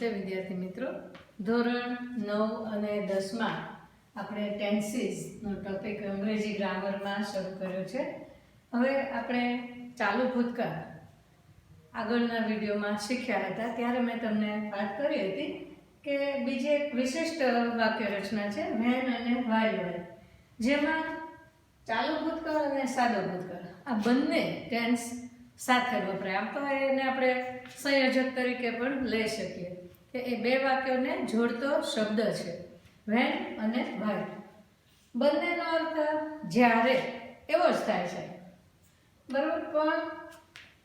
વિદ્યાર્થી મિત્રો, ધોરણ 9 અને 10માં આપણે ટેન્સીસનો ટોપિક અંગ્રેજી ગ્રામરમાં શરૂ કર્યો છે. હવે આપણે ચાલુ ભૂતકાળ આગળના વિડીયોમાં શીખ્યા હતા, ત્યારે મેં તમને વાત કરી હતી કે બીજી એક વિશિષ્ટ વાક્ય રચના છે વેન અને વ્હાઇલ વાઇલ, જેમાં ચાલુ ભૂતકાળ અને સાદો ભૂતકાળ આ બંને ટેન્સ સાથે વપરાય. આમ તો એને આપણે સંયોજક તરીકે પણ લઈ શકીએ કે એ બે વાક્યોને જોડતો શબ્દ છે વેન અને વ્હાઇલ. બંનેનો અર્થ જ્યારે એવો જ થાય છે, બરાબર. પણ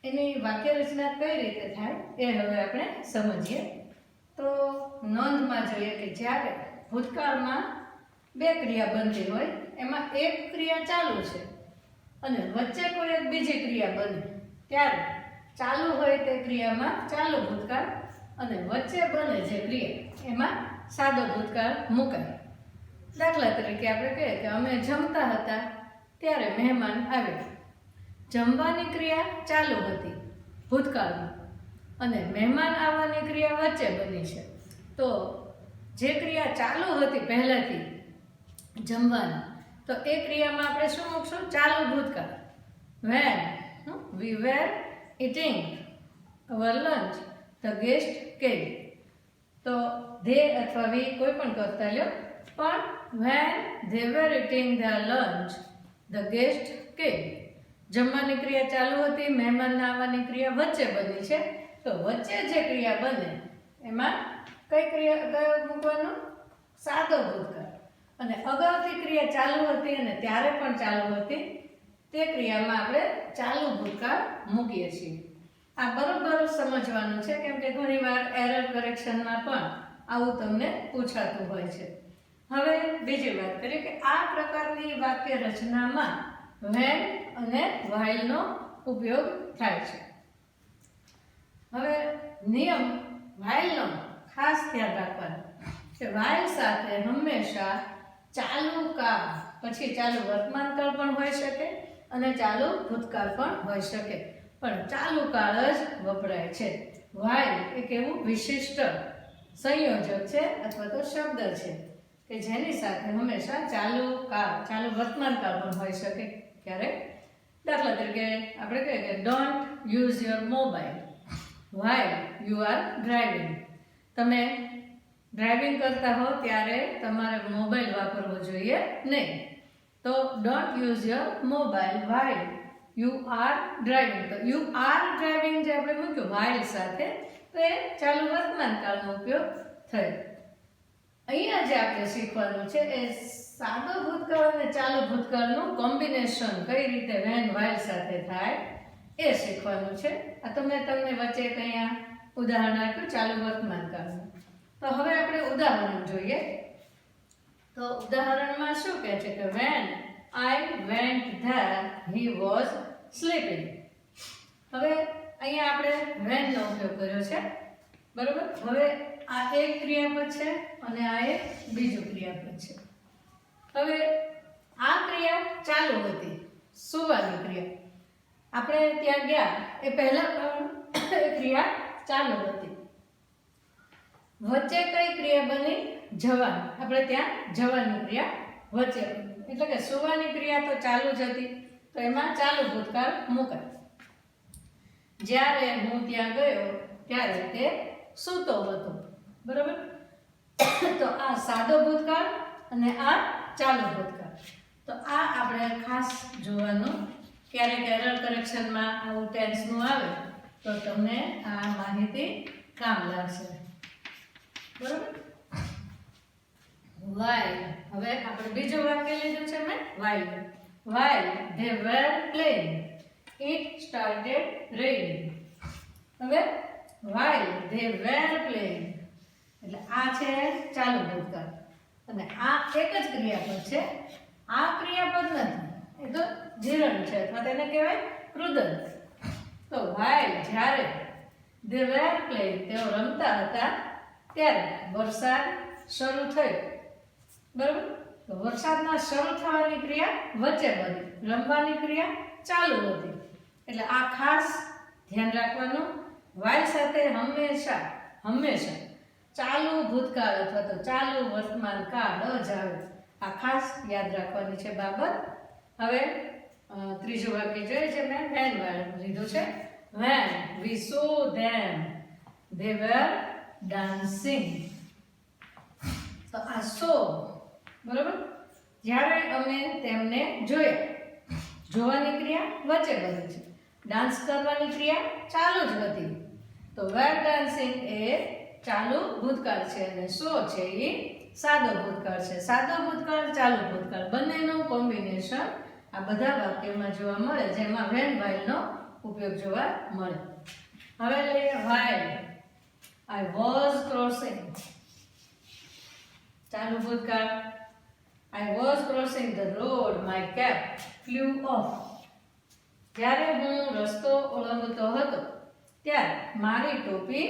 એની વાક્ય રચના કઈ રીતે થાય એ હવે આપણે સમજીએ. તો નોંધમાં જોઈએ કે જ્યારે ભૂતકાળમાં બે ક્રિયા બનતી હોય, એમાં એક ક્રિયા ચાલુ છે અને વચ્ચે કોઈ એક બીજી ક્રિયા બને, ત્યારે ચાલુ હોય તે ક્રિયામાં ચાલુ ભૂતકાળ અને વચ્ચે બને જે ક્રિયા એમાં સાદો ભૂતકાળ મુકાય. દાખલા તરીકે આપણે કહીએ કે અમે જમતા હતા ત્યારે મહેમાન આવ્યા. જમવાની ક્રિયા ચાલુ હતી ભૂતકાળમાં અને મહેમાન આવવાની ક્રિયા વચ્ચે બની છે. તો જે ક્રિયા ચાલુ હતી પહેલાથી જમવાની, તો એ ક્રિયામાં આપણે શું મૂકશું? ચાલુ ભૂતકાળ. When we were eating our lunch, the guest came. તો they અથવા we કોઈ પણ કરતા લ્યો, પણ when they were eating their lunch, the guest came. જમવાની ક્રિયા ચાલુ હતી, મહેમાનના આવવાની ક્રિયા વચ્ચે બની છે. તો વચ્ચે જે ક્રિયા બને એમાં કઈ ક્રિયા મૂકવાનું? સાદો ભૂતકાળ. અને અગાઉથી ક્રિયા ચાલુ હતી અને ત્યારે પણ ચાલુ હતી તે ક્રિયામાં આપણે ચાલુ ભૂતકાળ મૂકીએ છીએ. આ બરોબર સમજવાનું છે, કેમ કે ઘણીવાર એરર કરેક્શનમાં પણ આવું તમને પૂછાતું હોય છે. હવે બીજી વાત કરીએ કે આ પ્રકારની વાક્ય રચનામાં વેન અને વ્હાઇલનો ઉપયોગ થાય છે. હવે નિયમ વ્હાઇલનો ખાસ ધ્યાન રાખવાનું કે વ્હાઇલ સાથે હંમેશા ચાલુ કાળ પછી ચાલુ વર્તમાન કાળ પણ હોઈ શકે અને ચાલુ ભૂતકાળ પણ હોઈ શકે, પણ ચાલુ કાળ જ વપરાય છે. વ્હાઇલ એક એવું વિશિષ્ટ સંયોજક છે અથવા તો શબ્દ છે કે જેની સાથે હંમેશા ચાલુ કાળ, ચાલુ વર્તમાન કાળ પણ હોઈ શકે. ક્યારેક દાખલા તરીકે આપણે કહીએ કે don't use your mobile while you are driving. તમે ડ્રાઇવિંગ કરતા હો ત્યારે તમારે મોબાઈલ વાપરવો જોઈએ નહીં. તો don't use your mobile while you are driving. તો યુ આર ડ્રાઇવિંગ જે આપણે મૂક્યું વ્હાઇલ સાથે, તો એ ચાલુ વર્તમાન કાળનો ઉપયોગ થયો. અહીંયા જે આપણે શીખવાનું છે એ સાદો ભૂતકાળ અને ચાલુ ભૂતકાળનું કોમ્બિનેશન કઈ રીતે વેન વ્હાઇલ સાથે થાય એ શીખવાનું છે. આ તો મેં તમને વચ્ચે અહીંયા ઉદાહરણ આપ્યું ચાલુ વર્તમાન કાળનું. તો હવે આપણે ઉદાહરણ જોઈએ. તો ઉદાહરણમાં શું કહે છે કે when I went there he was sleeping. હવે અહીંયા આપણે વેનનો ઉપયોગ કર્યો છે, બરોબર. હવે આ એક ક્રિયાપદ છે અને આ એક બીજું ક્રિયાપદ છે. હવે આ ક્રિયા ચાલુ હતી, સુવાની ક્રિયા. આપણે ત્યાં ગયા એ પહેલા પણ એ ક્રિયા ચાલુ હતી. વચ્ચે કઈ ક્રિયા બની? જવાની. આપણે ત્યાં જવાની ક્રિયા વચ્ચે બની, એટલે કે સુવાની ક્રિયા તો ચાલુ જ હતી, તો એમાં ચાલુ ભૂતકાળ મુકાય. જ્યારે હું ત્યાં ગયો ત્યારે તે સૂતો હતો, બરાબર. તો આ સાદો ભૂતકાળ અને આ ચાલુ ભૂતકાળ. તો આ આપણે ખાસ જોવાનું. ક્યારેક એરર કરેક્શનમાં આવું ટેન્સનું આવે તો તમને આ માહિતી કામ લાગશે, બરાબર. વ્હાઇલ. હવે આપણે બીજું વાક્ય લીધું છે મેં while. While they were playing it started raining. હવે while they were playing એટલે આ છે ચાલુ ભૂતકાળ અને આ એક જ ક્રિયાપદ છે. આ ક્રિયાપદ નથી, એ તો જીરણ છે અથવા તેને કહેવાય કૃદંત. તો while જ્યારે they were playing તેઓ રમતા હતા ત્યારે વરસાદ શરૂ થયો, બરાબર. તો વરસાદના શરૂ થવાની ક્રિયા વચ્ચે બની, રમવાની ક્રિયા ચાલુ હતી. એટલે આ ખાસ ધ્યાન રાખવાનું. વ્હાઇલ સાથે હંમેશા ચાલુ ભૂતકાળ અથવા તો ચાલુ વર્તમાન કાળ જ આવે. આ ખાસ યાદ રાખવાની છે બાબત. હવે ત્રીજું વાક્ય જોઈએ છે. મેં when વાળું લીધું છે. when we saw them they were dancing. તો આ saw બરાબર, જ્યારે અમે તેમને જોયા. જોવાની ક્રિયા વચ્ચે બને છે, ડાન્સ કરવાની ક્રિયા ચાલુ જ હતી. તો were dancing એ ચાલુ ભૂતકાળ છે અને સો છે એ સાદો ભૂતકાળ છે. સાદો ભૂતકાળ, ચાલુ ભૂતકાળ બંનેનું કોમ્બિનેશન આ બધા વાક્યમાં જોવા મળે, જેમાં when while નો ઉપયોગ જોવા મળે. હવે લઈએ while I was crossing. ચાલુ ભૂતકાળ I was crossing the road my cap flew off. જ્યારે હું રસ્તો ઓળંગતો હતો ત્યારે મારી ટોપી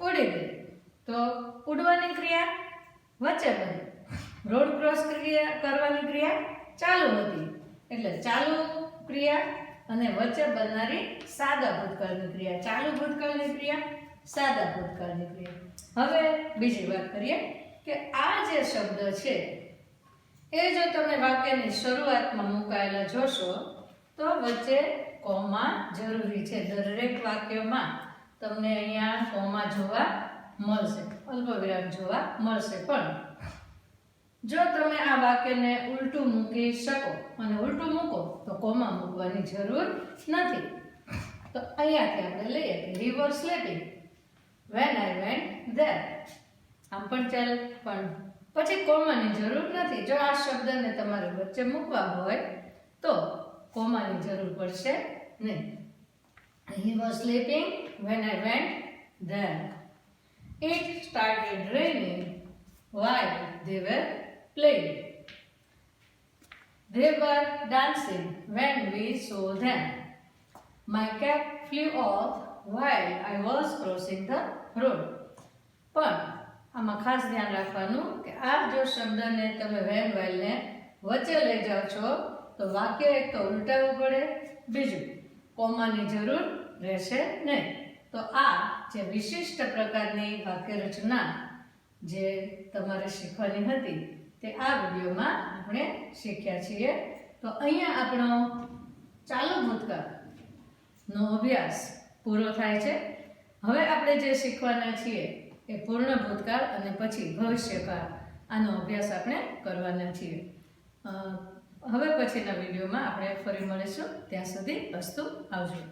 ઉડી ગઈ. તો ઉડવાની ક્રિયા વચ્ચે બની, રોડ ક્રોસ કરવાની ક્રિયા ચાલુ હતી. એટલે ચાલુ ક્રિયા અને વચ્ચે બનનારી સાદા ભૂતકાળની ક્રિયા. ચાલુ ભૂતકાળની ક્રિયા, સાદા ભૂતકાળની ક્રિયા. હવે બીજી વાત કરીએ કે આ જે શબ્દ છે એ જો તમે વાક્યની શરૂઆતમાં મુકાયેલા જોશો તો વચ્ચે કોમા જરૂરી છે. દરેક વાક્યમાં તમને અહીંયા કોમા જોવા મળશે, અલ્પવિરામ જોવા મળશે. પણ જો તમે આ વાક્યને ઉલટું મૂકી શકો અને ઉલટું મૂકો તો કોમા મૂકવાની જરૂર નથી. તો અહીંયાથી આપણે લઈએ કે he was sleeping when I went there. આમ પણ ચાલે, પણ પછી કોમાની જરૂર નથી. જો આ શબ્દને તમારે વચ્ચે મૂકવા હોય તો કોમાની જરૂર પડશે નહીં. He was sleeping when I went there. It started raining while they were playing. They were dancing when we saw them. My cap flew off while I was crossing the road. પણ આમાં ખાસ ધ્યાન રાખવાનું કે આ જો શબ્દને તમે when while ને વચ્ચે લઈ જાઓ છો તો વાક્ય એક તો ઉલટાવવું પડે, બીજું કોમાની જરૂર રહેશે નહીં. તો આ જે વિશિષ્ટ પ્રકારની વાક્ય રચના જે તમારે શીખવાની હતી તે આ વિડીયોમાં આપણે શીખ્યા છીએ. તો અહીંયા આપણો ચાલુ ભૂતકાળનો અભ્યાસ પૂરો થાય છે. હવે આપણે જે શીખવાના છીએ એ પૂર્ણ ભૂતકાળ અને પછી ભવિષ્યકાળ, આનો અભ્યાસ આપણે કરવાના છીએ. હવે પછીના વિડીયોમાં આપણે ફરી મળીશું. ત્યાં સુધી અસ્તુ, આવજો.